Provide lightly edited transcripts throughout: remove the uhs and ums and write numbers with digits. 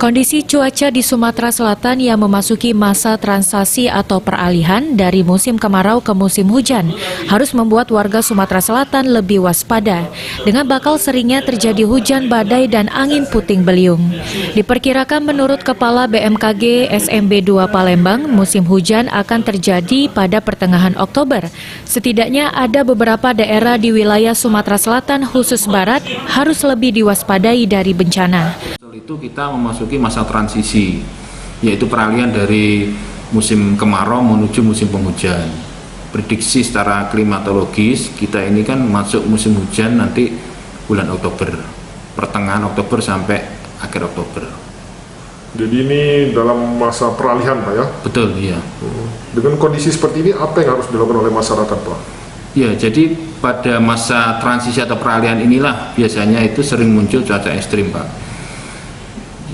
Kondisi cuaca di Sumatera Selatan yang memasuki masa transisi atau peralihan dari musim kemarau ke musim hujan harus membuat warga Sumatera Selatan lebih waspada dengan bakal seringnya terjadi hujan badai dan angin puting beliung. Diperkirakan menurut Kepala BMKG SMB 2 Palembang, musim hujan akan terjadi pada pertengahan Oktober. Setidaknya ada beberapa daerah di wilayah Sumatera Selatan khusus Barat harus lebih diwaspadai dari bencana. Itu kita memasuki masa transisi, yaitu peralihan dari musim kemarau menuju musim penghujan. Prediksi secara klimatologis kita ini kan masuk musim hujan nanti bulan Oktober, pertengahan Oktober sampai akhir Oktober. Jadi ini dalam masa peralihan, Pak, ya? Betul, iya. Dengan kondisi seperti ini apa yang harus dilakukan oleh masyarakat, Pak? Ya, jadi pada masa transisi atau peralihan inilah biasanya itu sering muncul cuaca ekstrim, Pak.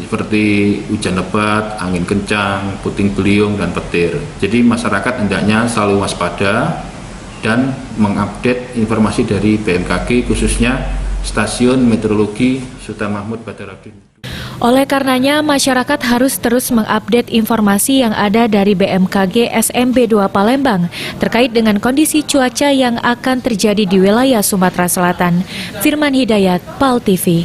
Seperti hujan lebat, angin kencang, puting beliung, dan petir. Jadi masyarakat hendaknya selalu waspada dan mengupdate informasi dari BMKG, khususnya Stasiun Meteorologi Sultan Mahmud Badarudin. Oleh karenanya, masyarakat harus terus mengupdate informasi yang ada dari BMKG SMB 2 Palembang terkait dengan kondisi cuaca yang akan terjadi di wilayah Sumatera Selatan. Firman Hidayat, PAL TV.